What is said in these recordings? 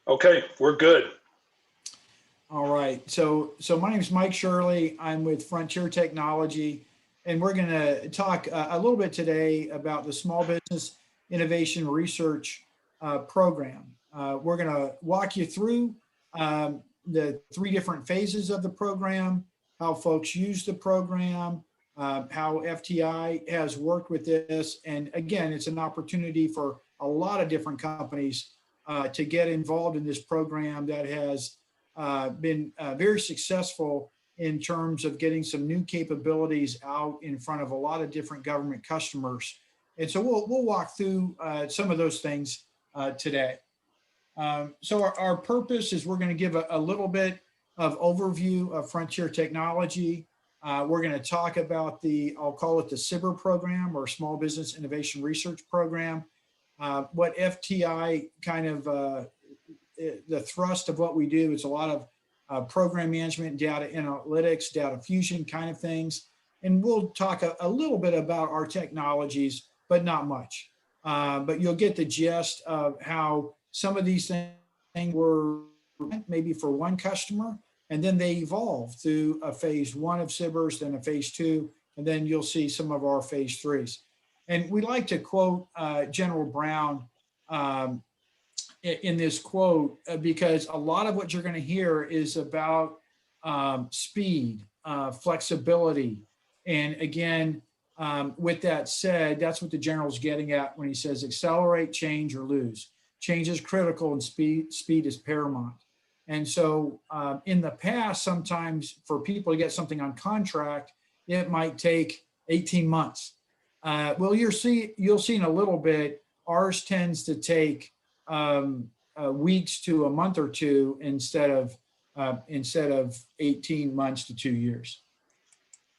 Okay, we're good. All right. So my name is Mike Shirley. I'm with Frontier Technology, and we're going to talk a little bit today about the Small Business Innovation Research Program. We're going to walk you through the three different phases of the program, how folks use the program, how FTI has worked with this. And again, it's an opportunity for a lot of different companies to get involved in this program that has been very successful in terms of getting some new capabilities out in front of a lot of different government customers. And so we'll walk through some of those things today. So our purpose is we're going to give a little bit of overview of Frontier Technology. We're going to talk about I'll call it the SBIR program, or Small Business Innovation Research Program. What FTI kind of the thrust of what we do is a lot of program management, data analytics, data fusion kind of things. And we'll talk a little bit about our technologies, but not much. But you'll get the gist of how some of these things were maybe for one customer, and then they evolve through a phase one of SBIRs, then a phase two, and then you'll see some of our phase threes. And we like to quote General Brown in this quote, because a lot of what you're going to hear is about speed, flexibility. And again, with that said, that's what the general's getting at when he says accelerate, change, or lose. Change is critical and speed is paramount. And so in the past, sometimes for people to get something on contract, it might take 18 months. Well, you'll see in a little bit, ours tends to take weeks to a month or two instead of 18 months to 2 years.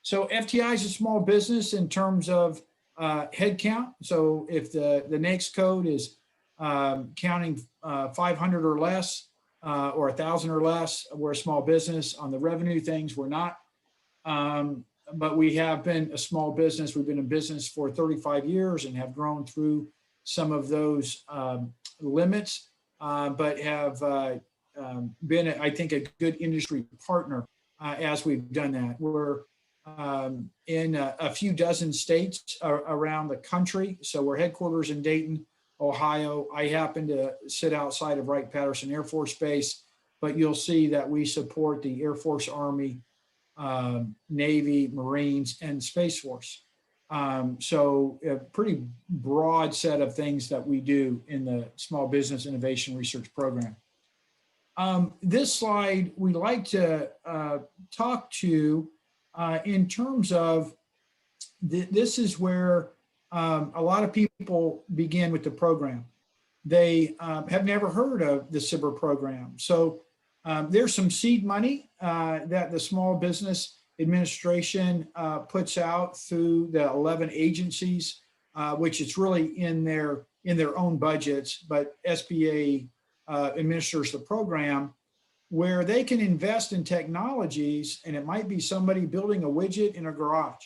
So FTI is a small business in terms of headcount. So if the NAICS code is counting 500 or less or 1,000 or less, we're a small business. On the revenue things, we're not. But we have been a small business. We've been in business for 35 years and have grown through some of those limits, but have been, I think, a good industry partner as we've done that. We're in a few dozen states around the country. So we're headquarters in Dayton, Ohio. I happen to sit outside of Wright-Patterson Air Force Base, but you'll see that we support the Air Force, Army, Navy, Marines, and Space Force. So a pretty broad set of things that we do in the Small Business Innovation Research Program. This slide, we like to talk to in terms of, this is where a lot of people begin with the program. They have never heard of the SBIR program. So there's some seed money that the Small Business Administration puts out through the 11 agencies, which is really in their own budgets, but SBA administers the program, where they can invest in technologies. And it might be somebody building a widget in a garage,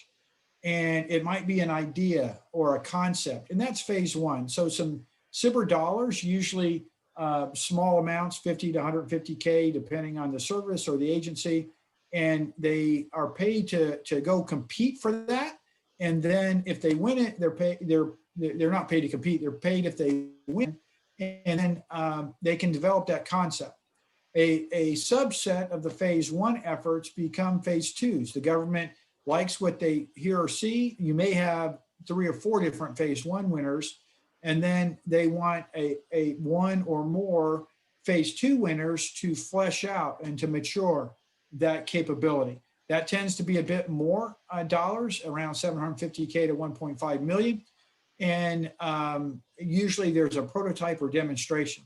and it might be an idea or a concept, and that's phase one. So some SBIR dollars, usually small amounts, 50 to 150K, depending on the service or the agency. And they are paid to go compete for that. And then if they win it, they're not paid to compete. They're paid if they win. And then they can develop that concept. A subset of the phase one efforts become phase twos. The government likes what they hear or see. You may have 3 or 4 different phase one winners, and then they want a one or more phase two winners to flesh out and to mature that capability. That tends to be a bit more dollars, around 750K to 1.5 million. And usually there's a prototype or demonstration.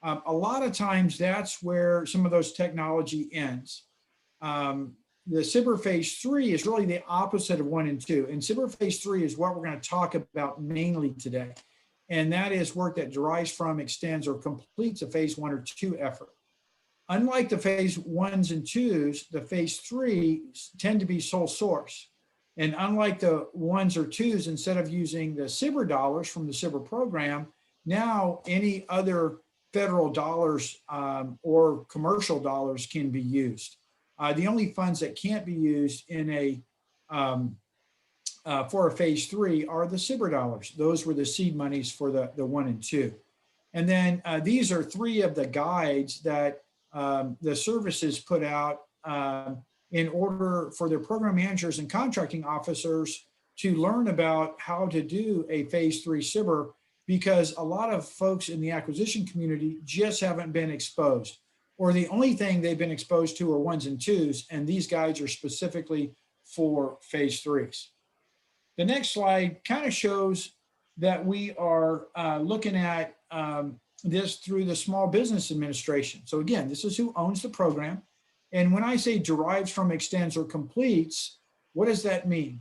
A lot of times that's where some of those technology ends. The SBIR phase 3 is really the opposite of 1 and 2. And SBIR phase 3 is what we're going to talk about mainly today. And that is work that derives from, extends, or completes a phase 1 or 2 effort. Unlike the phase 1s and 2s, the phase 3s tend to be sole source. And unlike the 1s or 2s, instead of using the SBIR dollars from the SBIR program, now any other federal dollars or commercial dollars can be used. The only funds that can't be used in a for a phase 3 are the SBIR dollars. Those were the seed monies for the 1 and 2. And then these are 3 of the guides that the services put out in order for their program managers and contracting officers to learn about how to do a phase 3 SBIR, because a lot of folks in the acquisition community just haven't been exposed, or the only thing they've been exposed to are 1s and 2s, and these guides are specifically for phase 3s. The next slide kind of shows that we are looking at this through the Small Business Administration. So again, this is who owns the program. And when I say derives from, extends, or completes, what does that mean?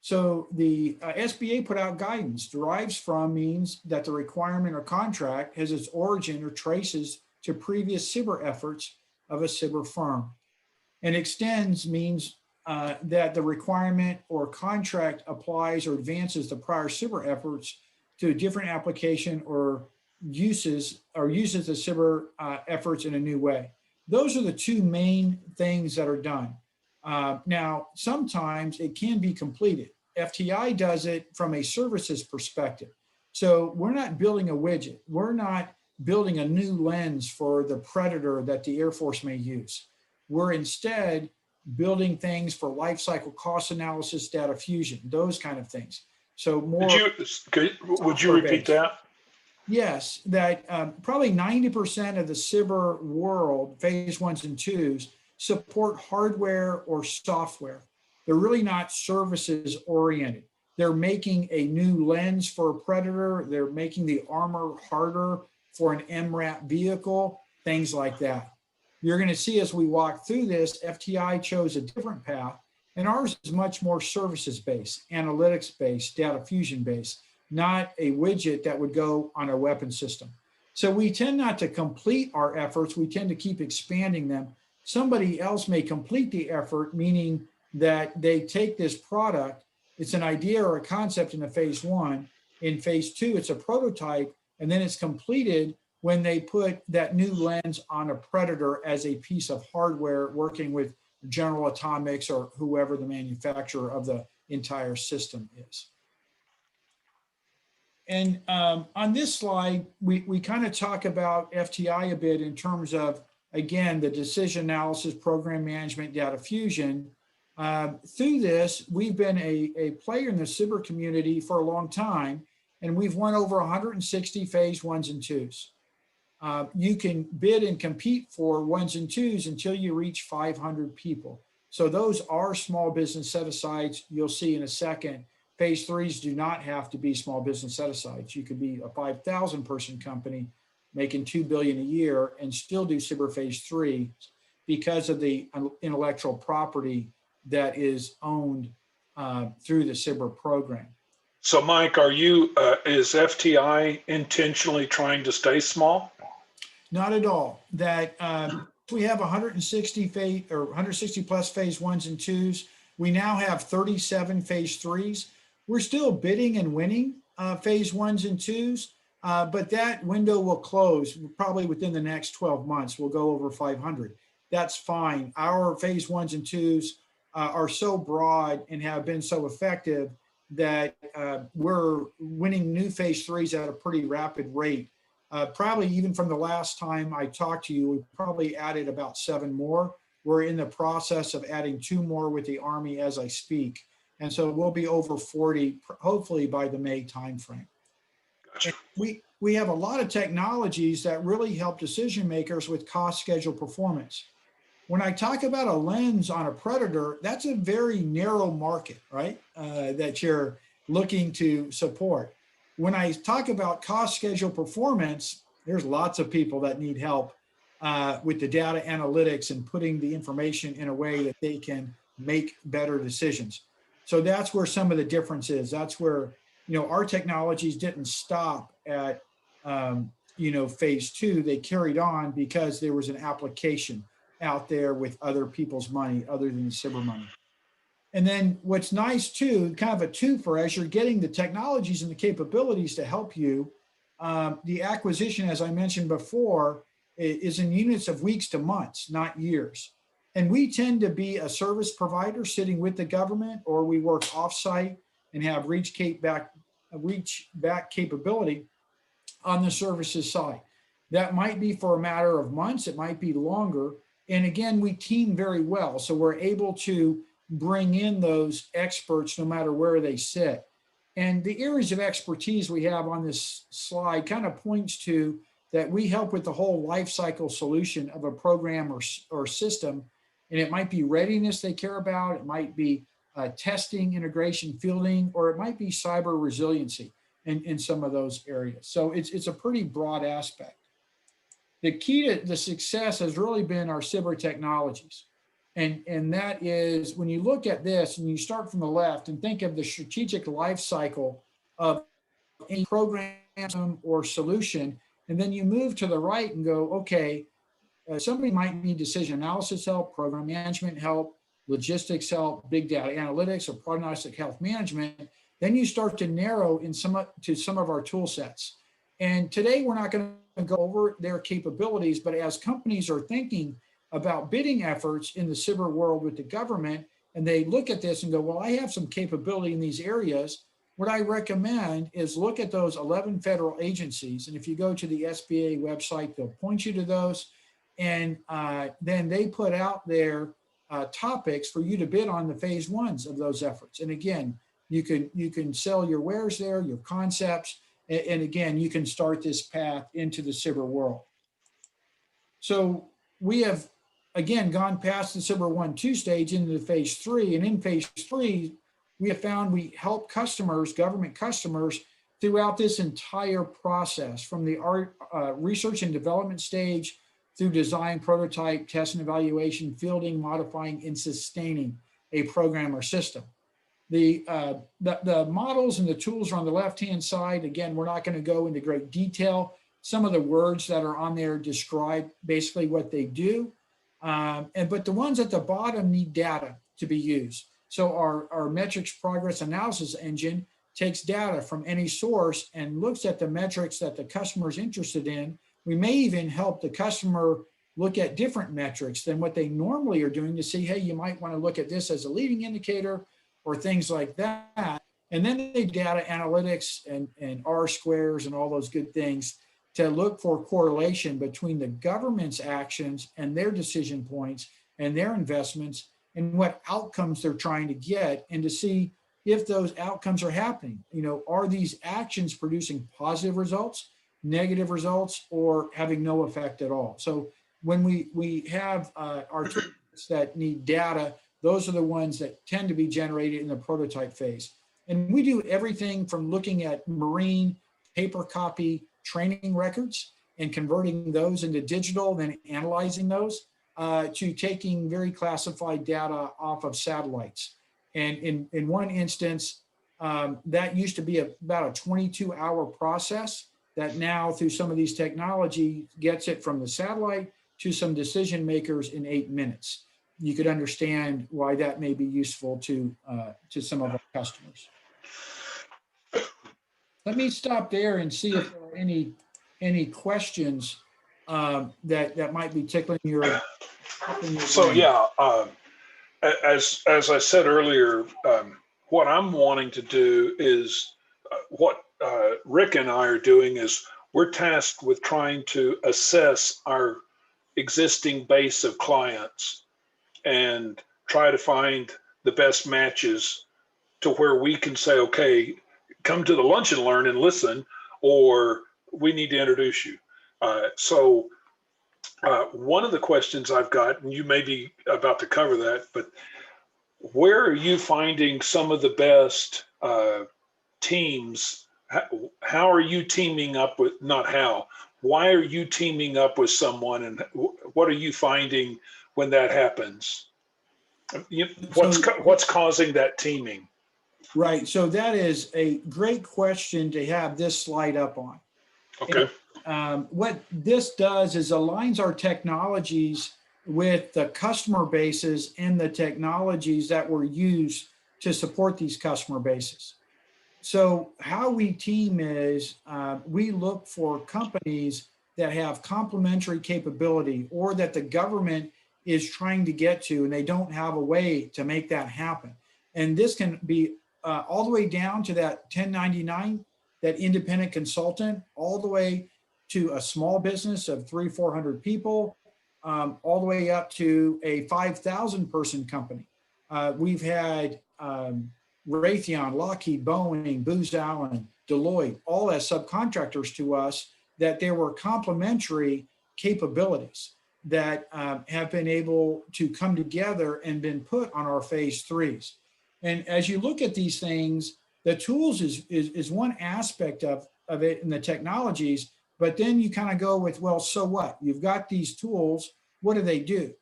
So the SBA put out guidance. Derives from means that the requirement or contract has its origin or traces to previous SBIR efforts of a SBIR firm. And extends means that the requirement or contract applies or advances the prior SBIR efforts to a different application or uses the SBIR efforts in a new way. Those are the 2 main things that are done. Now, sometimes it can be completed. FTI does it from a services perspective. So we're not building a widget. We're not building a new lens for the Predator that the Air Force may use. We're instead building things for life cycle cost analysis, data fusion, those kind of things. So more. Would you repeat that? Yes, that probably 90% of the SBIR world, phase 1s and 2s, support hardware or software. They're really not services oriented. They're making a new lens for a Predator. They're making the armor harder for an MRAP vehicle, things like that. You're going to see as we walk through this, FTI chose a different path, and ours is much more services-based, analytics-based, data fusion-based, not a widget that would go on a weapon system. So we tend not to complete our efforts. We tend to keep expanding them. Somebody else may complete the effort, meaning that they take this product, it's an idea or a concept in a phase 1. In phase 2, it's a prototype, and then it's completed when they put that new lens on a Predator as a piece of hardware working with General Atomics or whoever the manufacturer of the entire system is. And on this slide, we kind of talk about FTI a bit in terms of, again, the decision analysis, program management, data fusion. Through this, we've been a player in the SBIR community for a long time, and we've won over 160 phase 1s and 2s. You can bid and compete for 1s and 2s until you reach 500 people. So those are small business set-asides. You'll see in a second, phase 3s do not have to be small business set-asides. You could be a 5,000 person company making $2 billion a year and still do SBIR phase 3 because of the intellectual property that is owned through the SBIR program. So Mike, is FTI intentionally trying to stay small? Not at all. That we have 160 plus phase 1s and 2s. We now have 37 phase 3s. We're still bidding and winning phase 1s and 2s, but that window will close probably within the next 12 months. We'll go over 500. That's fine. Our phase 1s and 2s are so broad and have been so effective that we're winning new phase 3s at a pretty rapid rate. Probably even from the last time I talked to you, we probably added about 7 more. We're in the process of adding 2 more with the Army as I speak. And so we'll be over 40, hopefully by the May timeframe. Gotcha. We have a lot of technologies that really help decision makers with cost, schedule, performance. When I talk about a lens on a Predator, that's a very narrow market, right? That you're looking to support. When I talk about cost, schedule, performance, there's lots of people that need help with the data analytics and putting the information in a way that they can make better decisions. So that's where some of the difference is. That's where, our technologies didn't stop at, phase 2. They carried on because there was an application out there with other people's money other than SBIR money. And then what's nice too, kind of a twofer, as you're getting the technologies and the capabilities to help you, the acquisition, as I mentioned before, is in units of weeks to months, not years. And we tend to be a service provider sitting with the government, or we work offsite and have reach back capability on the services side. That might be for a matter of months, it might be longer. And again, we team very well. So we're able to bring in those experts no matter where they sit. And the areas of expertise we have on this slide kind of points to that we help with the whole life cycle solution of a program or system. And it might be readiness they care about, it might be testing, integration, fielding, or it might be cyber resiliency in some of those areas. So it's a pretty broad aspect. The key to the success has really been our cyber technologies. And that is, when you look at this and you start from the left and think of the strategic life cycle of any program or solution, and then you move to the right and go, okay, somebody might need decision analysis help, program management help, logistics help, big data analytics, or prognostic health management. Then you start to narrow in some of our tool sets. And today we're not going to go over their capabilities, but as companies are thinking about bidding efforts in the cyber world with the government, and they look at this and go, well, I have some capability in these areas. What I recommend is look at those 11 federal agencies. And if you go to the SBA website, they'll point you to those. And then they put out their topics for you to bid on the phase ones of those efforts. And again, you can sell your wares there, your concepts, and again, you can start this path into the cyber world. So we have, again, gone past the cyber 1-2 stage into the phase 3. And in phase 3, we have found we help customers, government customers, throughout this entire process, from the research and development stage through design, prototype, test and evaluation, fielding, modifying, and sustaining a program or system. The models and the tools are on the left-hand side. Again, we're not going to go into great detail. Some of the words that are on there describe basically what they do. But the ones at the bottom need data to be used. So our metrics progress analysis engine takes data from any source and looks at the metrics that the customer is interested in. We may even help the customer look at different metrics than what they normally are doing to see, hey, you might want to look at this as a leading indicator or things like that. And then they data analytics and R squares and all those good things to look for correlation between the government's actions and their decision points and their investments and what outcomes they're trying to get, and to see if those outcomes are happening. You know, are these actions producing positive results, negative results, or having no effect at all? So when we have our tools that need data, those are the ones that tend to be generated in the prototype phase. And we do everything from looking at marine paper copy training records and converting those into digital, then analyzing those, to taking very classified data off of satellites. And in one instance, that used to be about a 22-hour process that now, through some of these technology, gets it from the satellite to some decision makers in 8 minutes. You could understand why that may be useful to some of our customers. Let me stop there and see if there are any questions that might be tickling your So brain. yeah, as I said earlier, what I'm wanting to do is what Rick and I are doing is we're tasked with trying to assess our existing base of clients and try to find the best matches to where we can say, okay, come to the lunch and learn and listen, or we need to introduce you. So one of the questions I've got, and you may be about to cover that, but where are you finding some of the best teams? How are you teaming up with, not how, why are you teaming up with someone, and what are you finding when that happens? What's causing that teaming? Right, so that is a great question to have this slide up on. Okay. And, what this does is aligns our technologies with the customer bases and the technologies that were used to support these customer bases. So how we team is we look for companies that have complementary capability or that the government is trying to get to and they don't have a way to make that happen. And this can be all the way down to that 1099, that independent consultant, all the way to a small business of 300-400 people, all the way up to a 5,000 person company. We've had Raytheon, Lockheed, Boeing, Booz Allen, Deloitte, all as subcontractors to us, that there were complementary capabilities that have been able to come together and been put on our phase threes. And as you look at these things, the tools is one aspect of it and the technologies, but then you kind of go with, well, so what? You've got these tools, what do they do?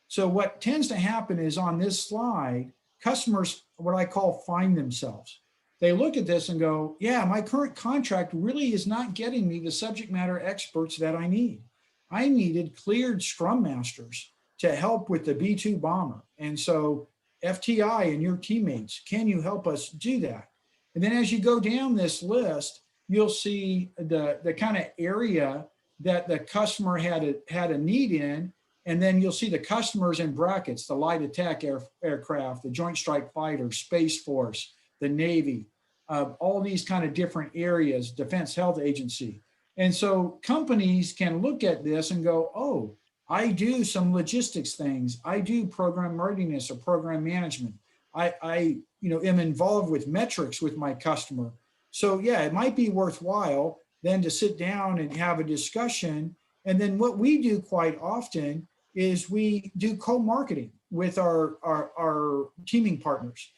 So what tends to happen is on this slide, customers, what I call find themselves. They look at this and go, yeah, my current contract really is not getting me the subject matter experts that I need. I needed cleared scrum masters to help with the B-2 bomber. And so FTI and your teammates, can you help us do that? And then as you go down this list, you'll see the kind of area that the customer had a need in. And then you'll see the customers in brackets, the light attack aircraft, the Joint Strike Fighter, Space Force, the Navy, all these kind of different areas, Defense Health Agency. And so companies can look at this and go, oh, I do some logistics things. I do program readiness or program management. I am involved with metrics with my customer. So yeah, it might be worthwhile then to sit down and have a discussion. And then what we do quite often is we do co-marketing with our teaming partners.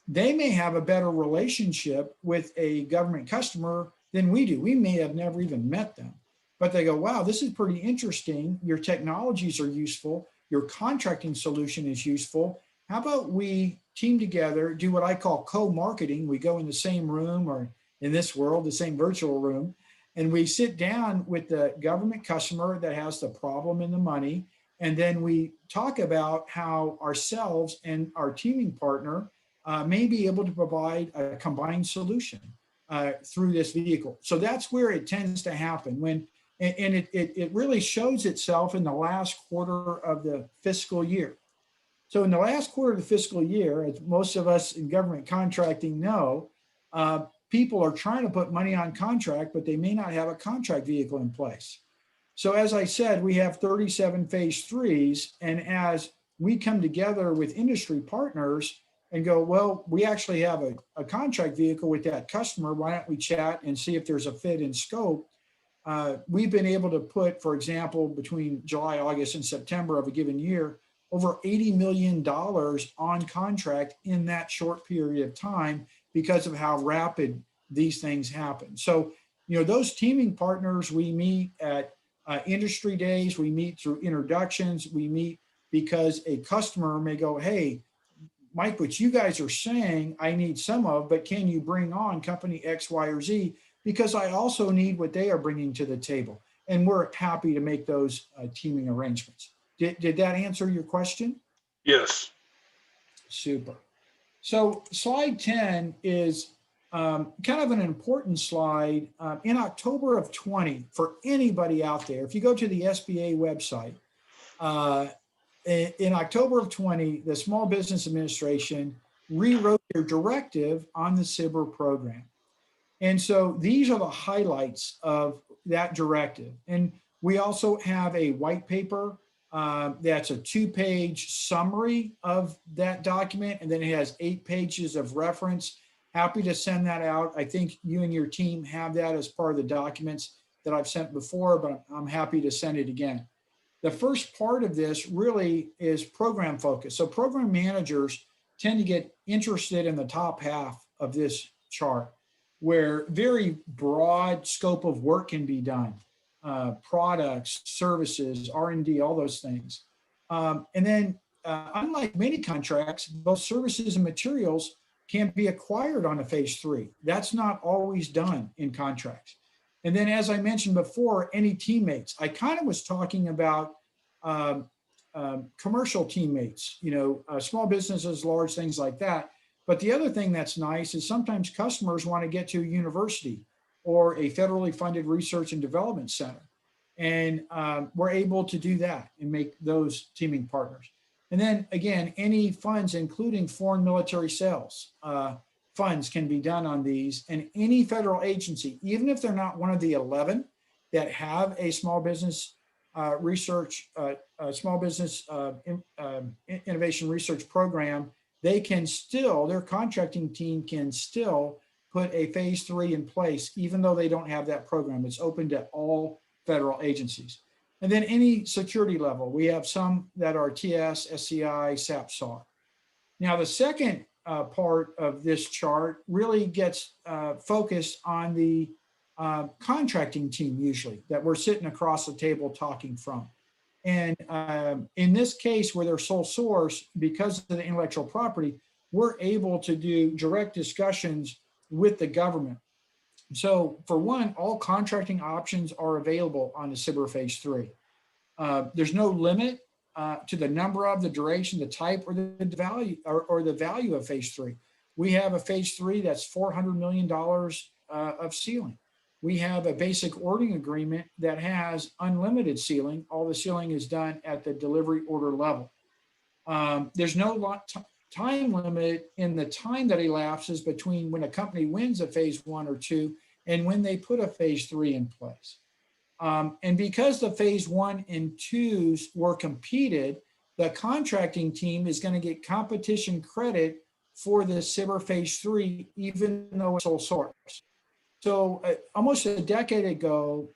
They may have a better relationship with a government customer than we do. We may have never even met them, but they go, wow, this is pretty interesting. Your technologies are useful. Your contracting solution is useful. How about we team together, do what I call co-marketing. We go in the same room, or in this world, the same virtual room, and we sit down with the government customer that has the problem and the money. And then we talk about how ourselves and our teaming partner may be able to provide a combined solution through this vehicle. So that's where it tends to happen when, and it really shows itself in the last quarter of the fiscal year. So in the last quarter of the fiscal year, as most of us in government contracting know, people are trying to put money on contract, but they may not have a contract vehicle in place. So as I said, we have 37 phase threes. And as we come together with industry partners and go, well, we actually have a contract vehicle with that customer. Why don't we chat and see if there's a fit in scope? We've been able to put, for example, between July, August, and September of a given year, over $80 million on contract in that short period of time because of how rapid these things happen. So, those teaming partners, we meet at industry days, we meet through introductions, we meet because a customer may go, hey, Mike, what you guys are saying, I need some of, but can you bring on company X, Y, or Z? Because I also need what they are bringing to the table. And we're happy to make those teaming arrangements. Did that answer your question? Yes. Super. So slide 10 is kind of an important slide. In October of 20, for anybody out there, if you go to the SBA website, in October of 20, the Small Business Administration rewrote their directive on the SBIR program. And so these are the highlights of that directive. And we also have a white paper that's a 2-page summary of that document. And then it has 8 pages of reference. Happy to send that out. I think you and your team have that as part of the documents that I've sent before, but I'm happy to send it again. The first part of this really is program focus. So program managers tend to get interested in the top half of this chart, where very broad scope of work can be done. Products, services, R&D, all those things. And then unlike many contracts, both services and materials can be acquired on a phase 3. That's not always done in contracts. And then as I mentioned before, any teammates. I kind of was talking about commercial teammates, small businesses, large things like that. But the other thing that's nice is sometimes customers want to get to a university or a federally funded research and development center. And we're able to do that and make those teaming partners. And then again, any funds, including foreign military sales funds, can be done on these. And any federal agency, even if they're not one of the 11 that have a small business innovation research program, they can still, their contracting team can still put a phase 3 in place, even though they don't have that program. It's open to all federal agencies. And then any security level, we have some that are TS, SCI, SAP, SAR. Now, the second part of this chart really gets focused on the contracting team, usually, that we're sitting across the table talking from. And in this case, where they're sole source, because of the intellectual property, we're able to do direct discussions with the government. So for one, all contracting options are available on the SBIR phase 3. There's no limit to the number of, the duration, the type, or the value, or the value of phase 3. We have a phase 3 that's $400 million of ceiling. We have a basic ordering agreement that has unlimited ceiling. All the ceiling is done at the delivery order level. There's no time limit in the time that elapses between when a company wins a phase 1 or 2 and when they put a phase 3 in place. And because the phase 1 and 2s were competed, the contracting team is going to get competition credit for the SBIR phase 3, even though it's sole source. So almost a decade ago,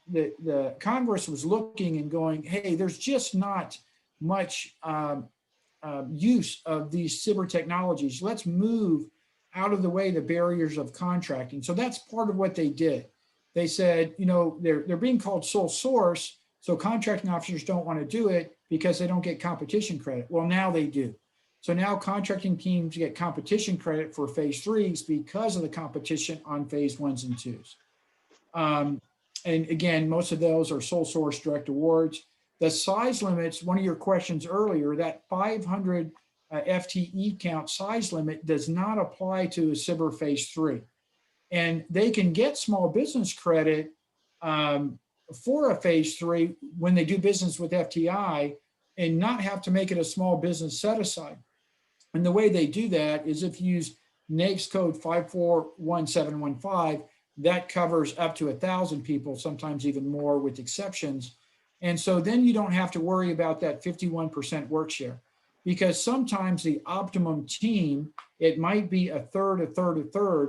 the Congress was looking and going, hey, there's just not much use of these SBIR technologies. Let's move out of the way the barriers of contracting. So that's part of what they did. They said, you know, they're being called sole source, so contracting officers don't want to do it because they don't get competition credit. Well, now they do. So now contracting teams get competition credit for phase 3s because of the competition on phase 1s and 2s. And again, most of those are sole source direct awards. The size limits, one of your questions earlier, that 500 FTE count size limit does not apply to a SBIR phase 3. And they can get small business credit for a phase 3 when they do business with FTI and not have to make it a small business set aside. And the way they do that is if you use NAICS code 541715, that covers up to 1,000 people, sometimes even more with exceptions. And so then you don't have to worry about that 51% work share, because sometimes the optimum team, it might be a third,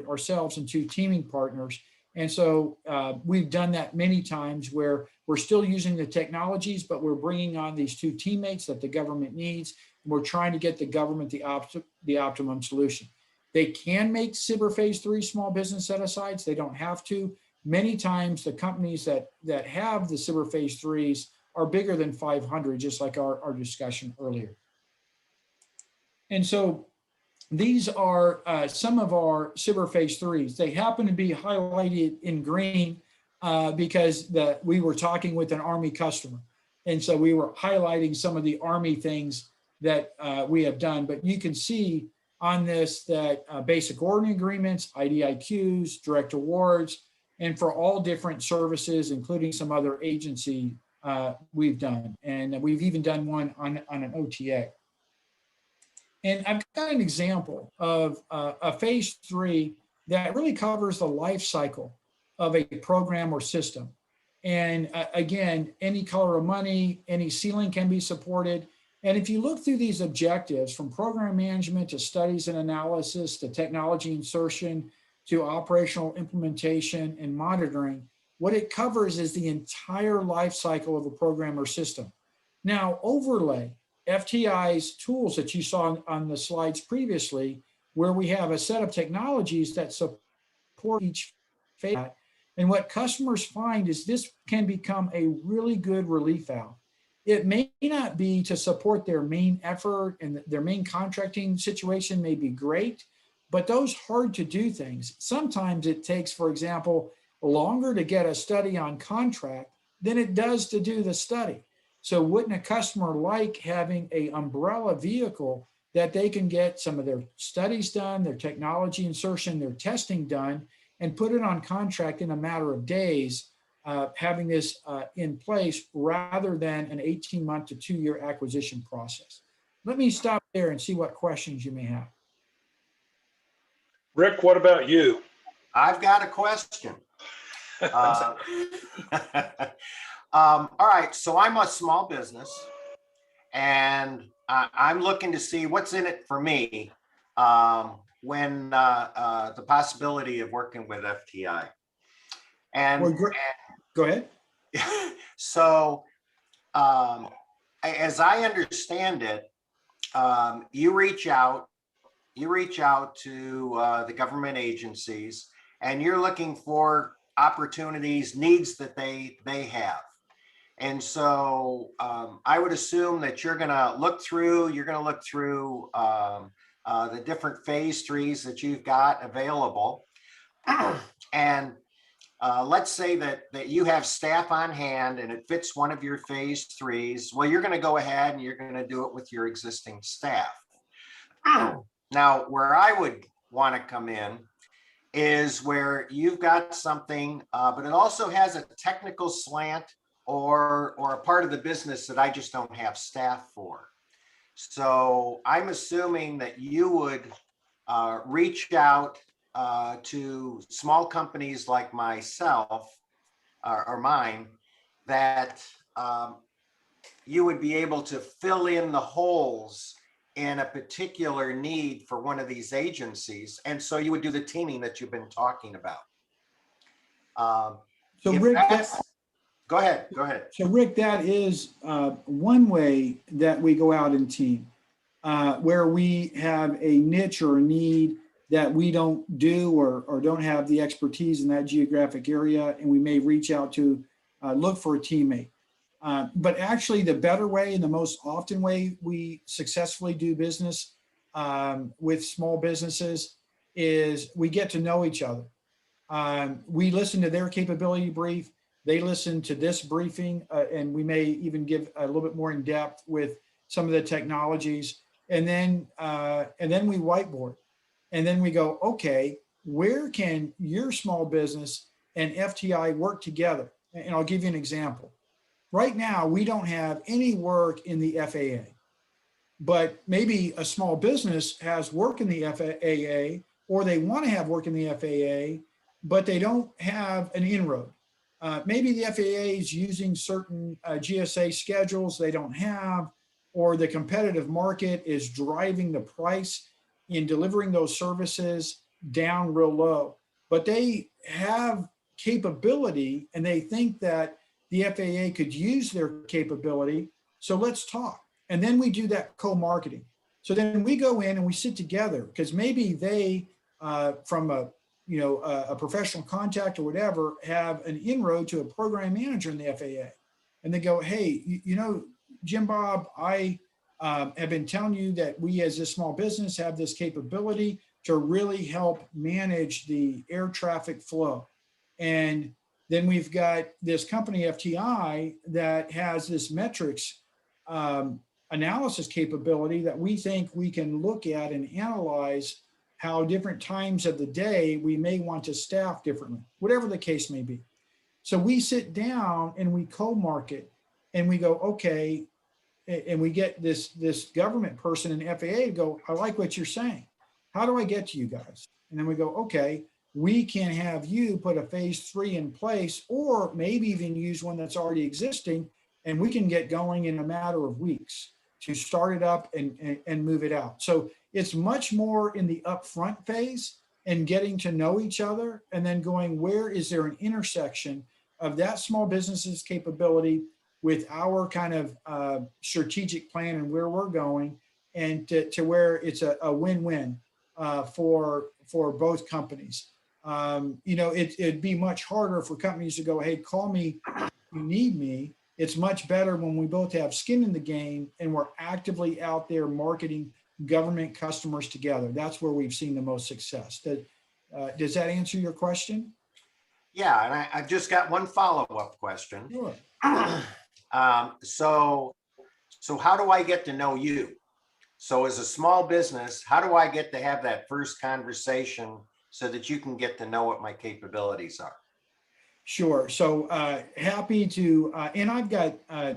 ourselves and 2 teaming partners. And so we've done that many times where we're still using the technologies, but we're bringing on these 2 teammates that the government needs. And we're trying to get the government the optimum solution. They can make SBIR phase 3 small business set-asides. They don't have to. Many times the companies that have the SBIR phase 3s are bigger than 500, just like our discussion earlier. And so these are some of our SBIR phase 3s. They happen to be highlighted in green because we were talking with an Army customer. And so we were highlighting some of the Army things that we have done. But you can see on this that basic ordering agreements, IDIQs, direct awards, and for all different services, including some other agency we've done. And we've even done one on an OTA. And I've got an example of a phase 3 that really covers the life cycle of a program or system. And again, any color of money, any ceiling can be supported. And if you look through these objectives, from program management to studies and analysis to technology insertion to operational implementation and monitoring, what it covers is the entire life cycle of a program or system. Now, overlay FTI's tools that you saw on the slides previously, where we have a set of technologies that support each phase. And what customers find is this can become a really good relief valve. It may not be to support their main effort, and their main contracting situation may be great, but those hard to do things, sometimes it takes, for example, longer to get a study on contract than it does to do the study. So wouldn't a customer like having an umbrella vehicle that they can get some of their studies done, their technology insertion, their testing done, and put it on contract in a matter of days, having this in place rather than an 18-month to 2-year acquisition process. Let me stop there and see what questions you may have. Rick, what about you? I've got a question. All right, so I'm a small business, and I'm looking to see what's in it for me when the possibility of working with FTI. And, Well, go ahead. So, as I understand it, you reach out to the government agencies, and you're looking for opportunities, needs that they have. And so I would assume that you're going to look through the different phase 3s that you've got available. And let's say that you have staff on hand and it fits one of your phase 3s. Well, you're going to go ahead and you're going to do it with your existing staff. Now, where I would want to come in is where you've got something, but it also has a technical slant or a part of the business that I just don't have staff for. So I'm assuming that you would reach out to small companies like myself or mine that you would be able to fill in the holes in a particular need for one of these agencies. And so you would do the teaming that you've been talking about. So Rick, go ahead. So Rick, that is one way that we go out and team, where we have a niche or a need that we don't do or don't have the expertise in that geographic area, and we may reach out to look for a teammate. But actually the better way and the most often way we successfully do business with small businesses is we get to know each other. We listen to their capability brief. They listen to this briefing, and we may even give a little bit more in depth with some of the technologies. And then we whiteboard. And then we go, okay, where can your small business and FTI work together? And I'll give you an example. Right now, we don't have any work in the FAA, but maybe a small business has work in the FAA, or they want to have work in the FAA, but they don't have an inroad. Maybe the FAA is using certain GSA schedules they don't have, or the competitive market is driving the price in delivering those services down real low. But they have capability and they think that the FAA could use their capability. So let's talk. And then we do that co-marketing. So then we go in and we sit together because maybe they, from a professional contact or whatever, have an inroad to a program manager in the FAA. And they go, hey, Jim Bob, I have been telling you that we as a small business have this capability to really help manage the air traffic flow. And then we've got this company, FTI, that has this metrics analysis capability that we think we can look at and analyze how different times of the day we may want to staff differently, whatever the case may be. So we sit down and we co-market and we go, okay, and we get this government person in FAA to go, I like what you're saying. How do I get to you guys? And then we go, okay, we can have you put a phase 3 in place, or maybe even use one that's already existing, and we can get going in a matter of weeks to start it up and move it out. So it's much more in the upfront phase and getting to know each other, and then going, where is there an intersection of that small business's capability with our kind of strategic plan and where we're going, and to where it's a win-win for both companies. It'd be much harder for companies to go, hey, call me if you need me. It's much better when we both have skin in the game and we're actively out there marketing government customers together. That's where we've seen the most success. Does that answer your question? Yeah, and I've just got one follow-up question. Sure. So how do I get to know you? So as a small business, how do I get to have that first conversation so that you can get to know what my capabilities are? Sure. So happy to, and I've got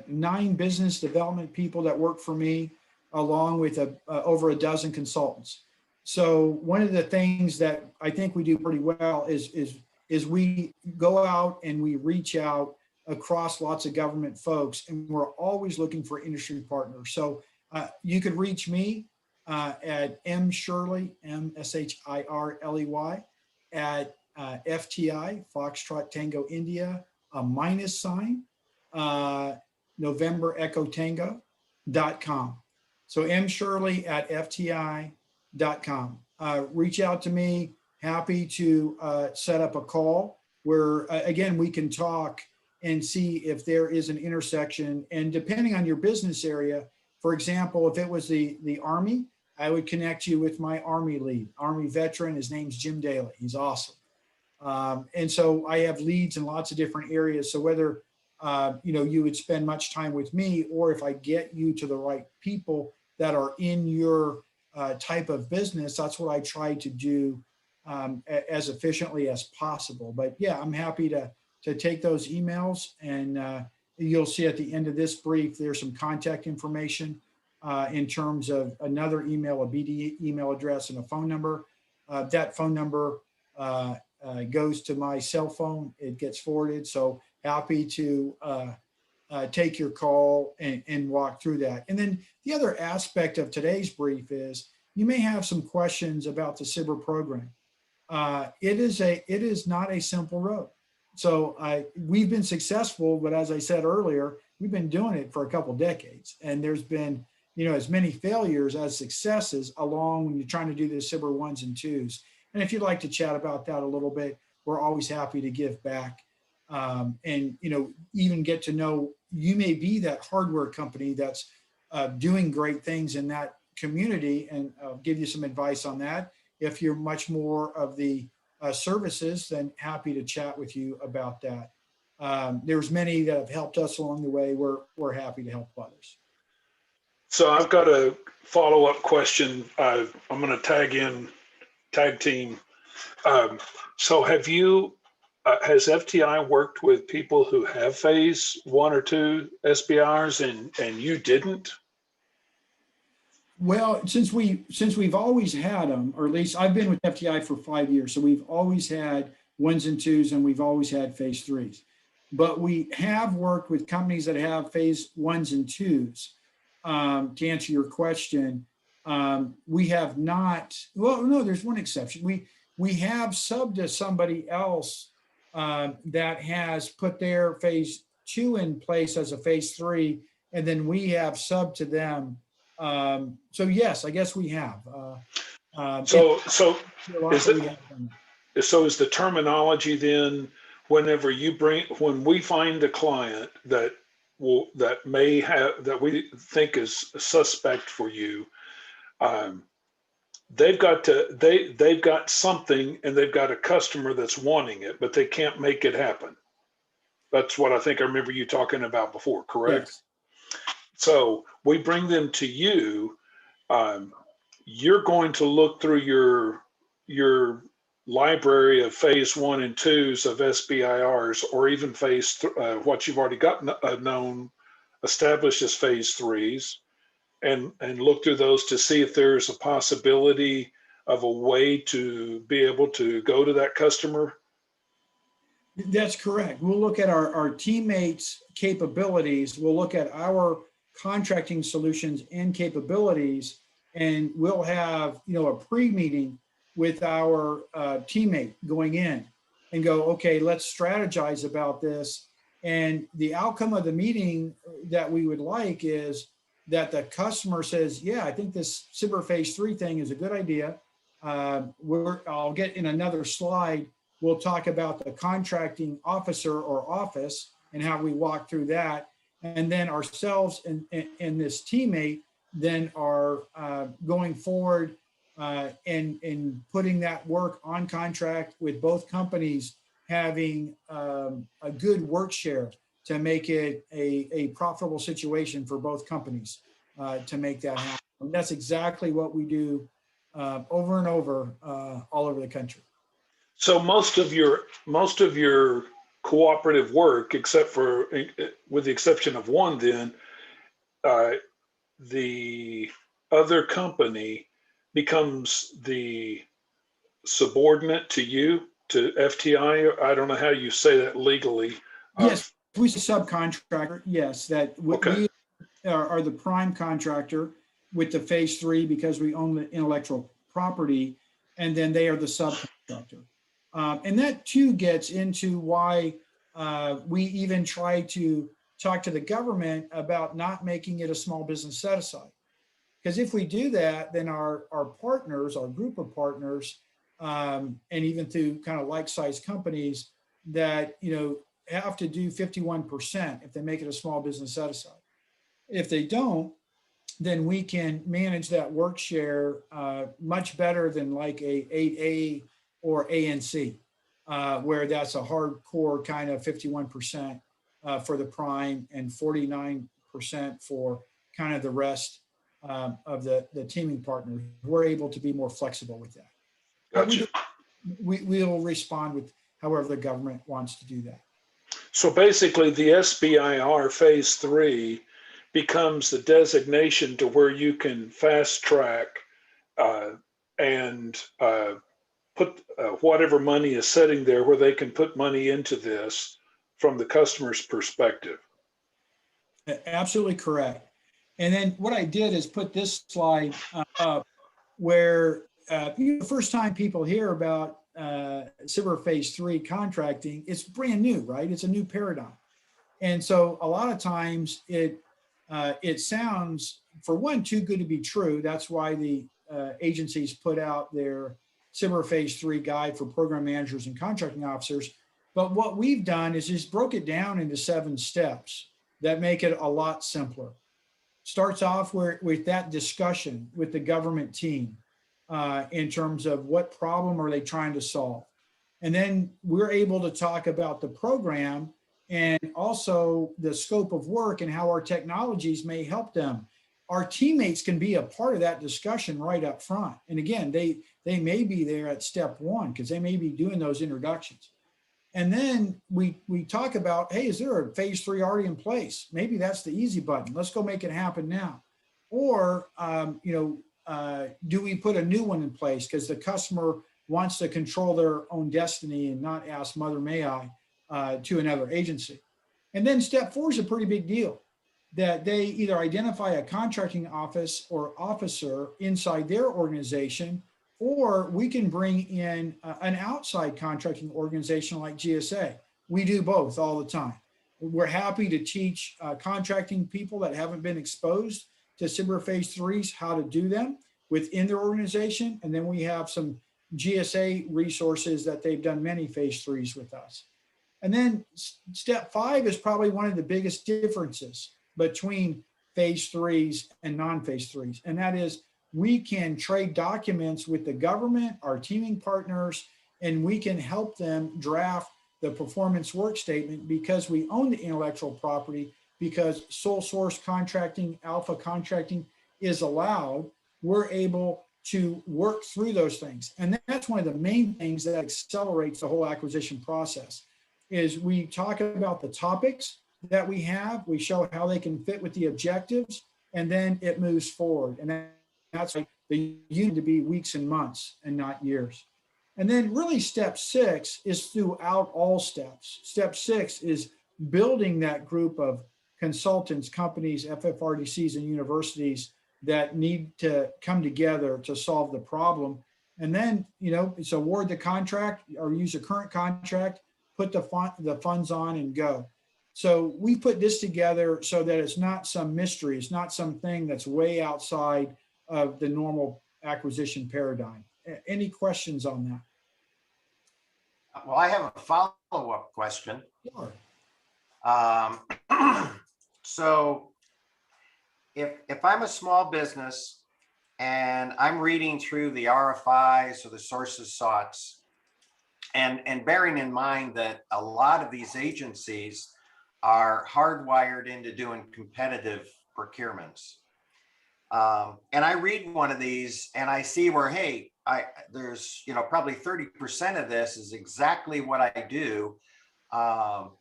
9 business development people that work for me, along with over a dozen consultants. So one of the things that I think we do pretty well is we go out and we reach out across lots of government folks, and we're always looking for industry partners. So you could reach me at Shirley, MSHIRLEY, at FTI, Foxtrot Tango India, a minus sign, November Echo Tango.com. So Shirley at FTI.com. Reach out to me. Happy to set up a call where, again, we can talk and see if there is an intersection. And depending on your business area, for example, if it was the Army, I would connect you with my Army lead, Army veteran. His name's Jim Daly. He's awesome. And so I have leads in lots of different areas. So whether you would spend much time with me, or if I get you to the right people that are in your type of business, that's what I try to do as efficiently as possible. But yeah, I'm happy to take those emails, and you'll see at the end of this brief, there's some contact information in terms of another email, a BD email address, and a phone number. That phone number goes to my cell phone. It gets forwarded. So happy to take your call and walk through that. And then the other aspect of today's brief is you may have some questions about the SBIR program. It is not a simple road. So we've been successful, but as I said earlier, we've been doing it for a couple decades, and there's been as many failures as successes along when you're trying to do the SBIR 1s and 2s. And if you'd like to chat about that a little bit, we're always happy to give back, and even get to know, you may be that hardware company that's doing great things in that community, and I'll give you some advice on that. If you're much more of the services, then happy to chat with you about that. There's many that have helped us along the way. We're happy to help others. So I've got a follow-up question. I'm going to tag team. So has FTI worked with people who have phase 1 or 2 SBIRs and you didn't? Well, since we've always had them, or at least I've been with FTI for 5 years, so we've always had 1s and 2s, and we've always had phase 3s. But we have worked with companies that have phase 1s and 2s. To answer your question, we have not. Well, no, there's one exception. We have subbed to somebody else that has put their phase 2 in place as a phase 3, and then we have subbed to them. So yes, I guess we have. So is the terminology then, when we find a client that we think is a suspect for you, they've got something, and they've got a customer that's wanting it, but they can't make it happen. That's what I think I remember you talking about before, correct? Yes. So we bring them to you. You're going to look through your library of phase 1 and 2s of SBIRs, or even what you've already got known established as phase 3s, and look through those to see if there's a possibility of a way to be able to go to that customer. That's correct. We'll look at our teammates' capabilities. We'll look at our contracting solutions and capabilities, and we'll have a pre-meeting with our teammate going in and go, okay, let's strategize about this. And the outcome of the meeting that we would like is that the customer says, yeah, I think this SBIR phase 3 thing is a good idea. I'll get in another slide. We'll talk about the contracting officer or office and how we walk through that. And then ourselves and this teammate then are going forward and putting that work on contract, with both companies having a good work share to make it a profitable situation for both companies to make that happen. And that's exactly what we do over and over all over the country. So most of your cooperative work, except for, with the exception of one, then the other company becomes the subordinate to you, to FTI. I don't know how you say that legally. Yes, we subcontractor. Yes, that Okay. we are the prime contractor with the phase 3 because we own the intellectual property, and then they are the subcontractor. And that too gets into why we even try to talk to the government about not making it a small business set aside. Because if we do that, then our partners, our group of partners, and even through kind of like-sized companies that, have to do 51% if they make it a small business set aside. If they don't, then we can manage that work share much better than like a 8A or ANC, where that's a hardcore kind of 51% for the prime and 49% for kind of the rest of the teaming partners. We're able to be more flexible with that. Gotcha. We'll respond with however the government wants to do that. So basically, the SBIR phase 3 becomes the designation to where you can fast track and put whatever money is sitting there, where they can put money into this from the customer's perspective. Absolutely correct. And then what I did is put this slide up where the first time people hear about Silverface 3 contracting, it's brand new, right? It's a new paradigm. And so a lot of times it sounds, for one, too good to be true. That's why the agencies put out their Silverface 3 guide for program managers and contracting officers. But what we've done is just broke it down into 7 steps that make it a lot simpler. Starts off with that discussion with the government team in terms of what problem are they trying to solve. And then we're able to talk about the program and also the scope of work and how our technologies may help them. Our teammates can be a part of that discussion right up front. And again, they may be there at step 1 because they may be doing those introductions. And then we talk about, hey, is there a phase 3 already in place? Maybe that's the easy button. Let's go make it happen now. Or, do we put a new one in place because the customer wants to control their own destiny and not ask Mother May I to another agency? And then step 4 is a pretty big deal, that they either identify a contracting office or officer inside their organization, or we can bring in an outside contracting organization like GSA. We do both all the time. We're happy to teach contracting people that haven't been exposed to Silverface 3s how to do them within their organization. And then we have some GSA resources that they've done many phase 3s with us. And then step 5 is probably one of the biggest differences between phase 3s and non-phase 3s. And that is, we can trade documents with the government, our teaming partners, and we can help them draft the performance work statement because we own the intellectual property, because sole source contracting, alpha contracting is allowed. We're able to work through those things. And that's one of the main things that accelerates the whole acquisition process, is we talk about the topics that we have, we show how they can fit with the objectives, and then it moves forward. And that's like the unit to be weeks and months and not years. And then really step 6 is throughout all steps. Step 6 is building that group of consultants, companies, FFRDCs, and universities that need to come together to solve the problem. And then, it's award the contract or use a current contract, put the funds on and go. So we put this together so that it's not some mystery. It's not something that's way outside of the normal acquisition paradigm. Any questions on that? Well, I have a follow-up question. Sure. So if I'm a small business and I'm reading through the RFIs or the sources soughts, and bearing in mind that a lot of these agencies are hardwired into doing competitive procurements, And I read one of these and I see where, hey, there's, probably 30% of this is exactly what I do. How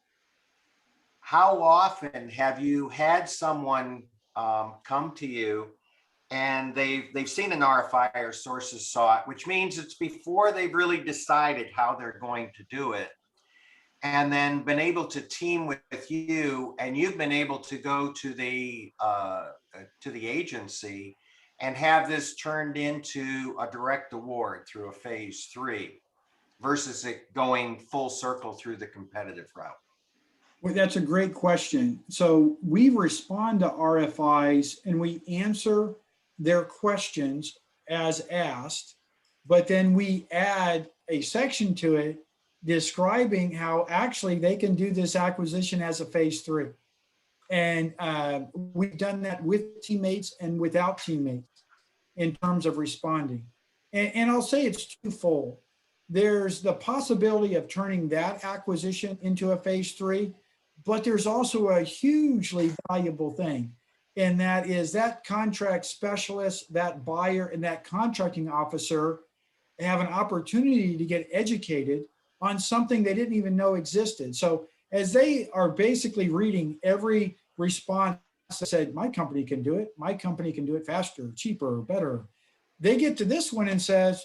often have you had someone come to you and they've seen an RFI or sources sought, which means it's before they've really decided how they're going to do it, and then been able to team with you, and you've been able to go to the agency and have this turned into a direct award through a phase 3 versus it going full circle through the competitive route? Well, that's a great question. So we respond to RFIs and we answer their questions as asked, but then we add a section to it describing how actually they can do this acquisition as a phase 3. And we've done that with teammates and without teammates in terms of responding. And I'll say it's twofold. There's the possibility of turning that acquisition into a phase 3, but there's also a hugely valuable thing. And that is that contract specialist, that buyer, and that contracting officer have an opportunity to get educated on something they didn't even know existed. So as they are basically reading every response that said, my company can do it, my company can do it faster, cheaper, better, they get to this one and says,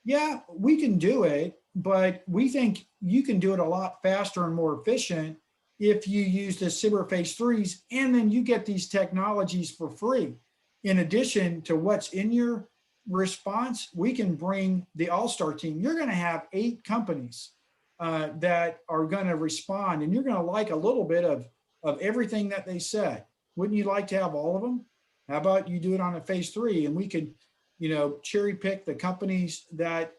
yeah, we can do it, but we think you can do it a lot faster and more efficient if you use the Silverface 3s, and then you get these technologies for free. In addition to what's in your response, we can bring the all-star team. You're going to have 8 companies that are going to respond, and you're going to like a little bit of everything that they said. Wouldn't you like to have all of them? How about you do it on a phase 3, and we could, cherry pick the companies that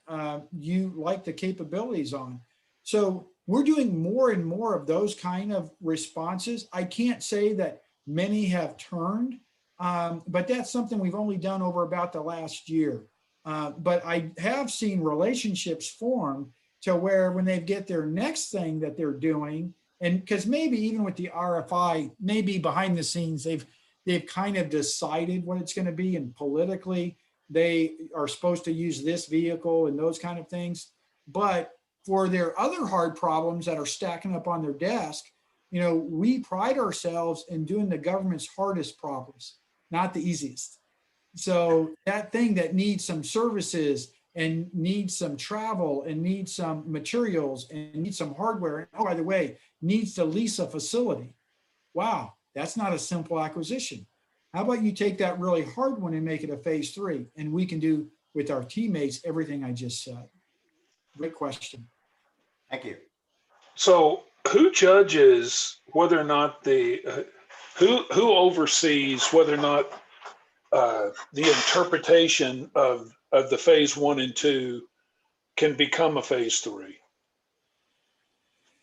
you like the capabilities on. So we're doing more and more of those kind of responses. I can't say that many have turned, but that's something we've only done over about the last year. But I have seen relationships form to where when they get their next thing that they're doing, and because maybe even with the RFI, maybe behind the scenes, they've kind of decided what it's going to be, and politically they are supposed to use this vehicle and those kind of things. But for their other hard problems that are stacking up on their desk, we pride ourselves in doing the government's hardest problems, not the easiest. So that thing that needs some services and needs some travel and needs some materials and needs some hardware, and oh, by the way, needs to lease a facility. Wow, that's not a simple acquisition. How about you take that really hard one and make it a phase 3, and we can do with our teammates everything I just said. Great question. Thank you. So who judges whether or not who oversees whether or not the interpretation of the phase 1 and 2 can become a phase 3?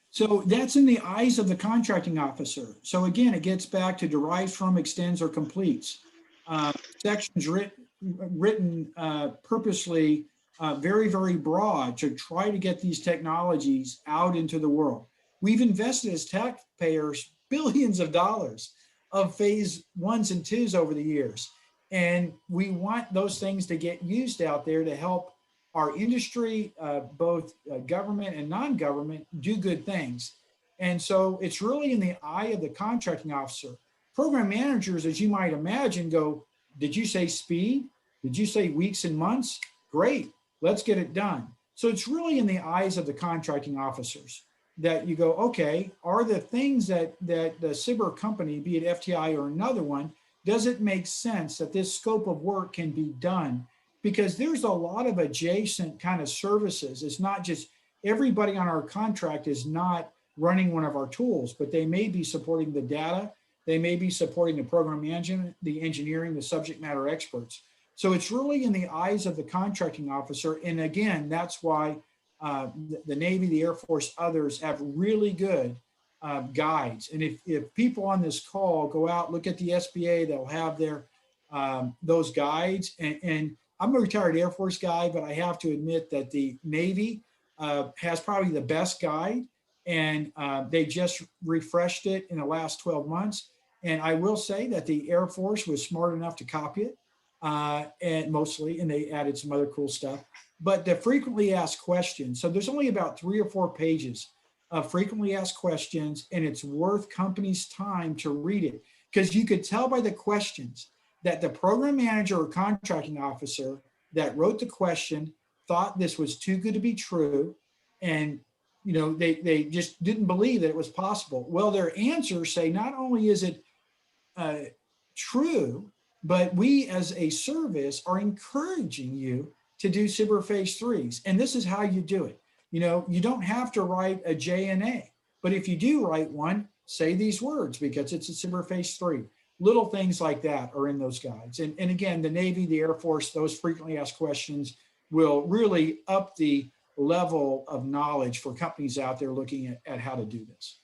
So that's in the eyes of the contracting officer. So again, it gets back to derives from, extends, or completes. Sections written purposely very, very broad to try to get these technologies out into the world. We've invested as taxpayers billions of dollars of phase 1s and 2s over the years. And we want those things to get used out there to help our industry, both government and non-government, do good things. And so it's really in the eye of the contracting officer. Program managers, as you might imagine, go, did you say speed? Did you say weeks and months? Great, let's get it done. So it's really in the eyes of the contracting officers that you go, okay, are the things that the cyber company, be it FTI or another one, does it make sense that this scope of work can be done? Because there's a lot of adjacent kind of services. It's not just everybody on our contract is not running one of our tools, but they may be supporting the data. They may be supporting the program management, the engineering, the subject matter experts. So it's really in the eyes of the contracting officer. And again, that's why the Navy, the Air Force, others have really good guides. And if people on this call go out, look at the SBA, they'll have their those guides. And I'm a retired Air Force guy, but I have to admit that the Navy has probably the best guide, and they just refreshed it in the last 12 months. And I will say that the Air Force was smart enough to copy it, and they added some other cool stuff. But the frequently asked questions, so there's only about 3 or 4 pages of frequently asked questions, and it's worth companies' time to read it, because you could tell by the questions that the program manager or contracting officer that wrote the question thought this was too good to be true, and they just didn't believe that it was possible. Well, their answers say not only is it true, but we as a service are encouraging you to do Silverface 3s. And this is how you do it. You don't have to write a J&A, but if you do write one, say these words because it's a Silverface 3. Little things like that are in those guides. And again, the Navy, the Air Force, those frequently asked questions will really up the level of knowledge for companies out there looking at how to do this.